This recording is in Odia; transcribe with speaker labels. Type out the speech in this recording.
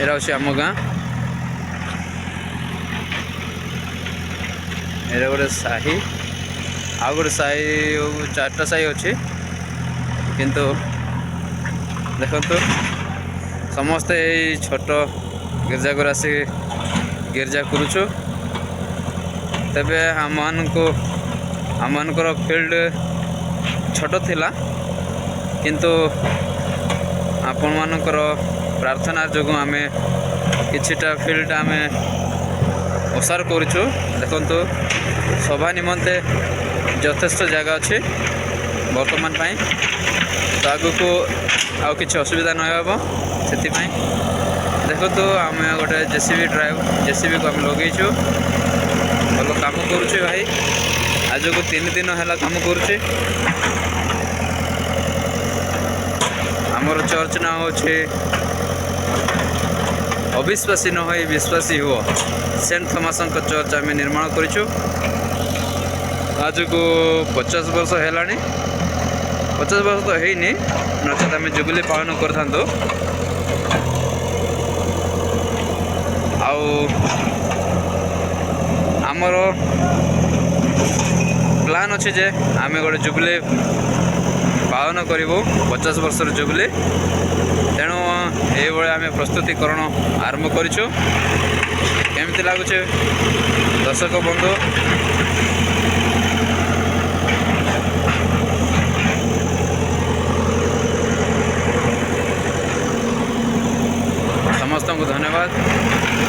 Speaker 1: एरा होछि आम गाँ एरा गोटे साही आ गोटे साही चार्टा साही अच्छी किंतु देखंतु समस्ते छोट गिरजा घर आसी गिरजा करुचु तेबे आमମାନଙ୍କର ଫିଲ୍ଡ ଛୋଟ ଥିଲା କିନ୍ତୁ ଆପଣମାନଙ୍କର ପ୍ରାର୍ଥନା ଯୋଗୁଁ ଆମେ କିଛିଟା ଫିଲ୍ଡ ଆମେ ଓସାର କରୁଛୁ। ଦେଖନ୍ତୁ ସଭା ନିମନ୍ତେ ଯଥେଷ୍ଟ ଜାଗା ଅଛି ବର୍ତ୍ତମାନ ପାଇଁ, ତ ଆଗକୁ ଆଉ କିଛି ଅସୁବିଧା ନ ହେବ ସେଥିପାଇଁ ଦେଖନ୍ତୁ ଆମେ ଗୋଟେ ଜେସିବିକୁ ଆମେ ଲଗେଇଛୁ। ଭଲ କାମ କରୁଛି ଭାଇ, ଆଜକୁ 3 ଦିନ ହେଲା କାମ କରୁଛି। ଆମର ଚର୍ଚ୍ଚ ନାଁ ହେଉଛି ଅବିଶ୍ୱାସୀ ନ ହୋଇ ବିଶ୍ୱାସୀ ହୁଅ ସେଣ୍ଟ ଥମାସଙ୍କ ଚର୍ଚ୍ଚ ଆମେ ନିର୍ମାଣ କରିଛୁ। ଆଜକୁ 50 ବର୍ଷ ହେଲାଣି, 50 ବର୍ଷ ତ ହେଇନି, ନଚେତ୍ ଆମେ ଜୁବିଲି ପାଳନ କରିଥାନ୍ତୁ। ଆଉ ଆମର ପ୍ଲାନ୍ ଅଛି ଯେ ଆମେ ଗୋଟେ ଜୁବିଲି ପାଳନ କରିବୁ 50 ବର୍ଷର ଜୁବିଲି। ତେଣୁ ଏଇଭଳି ଆମେ ପ୍ରସ୍ତୁତିକରଣ ଆରମ୍ଭ କରିଛୁ। କେମିତି ଲାଗୁଛି ଦର୍ଶକ ବନ୍ଧୁ? ସମସ୍ତଙ୍କୁ ଧନ୍ୟବାଦ।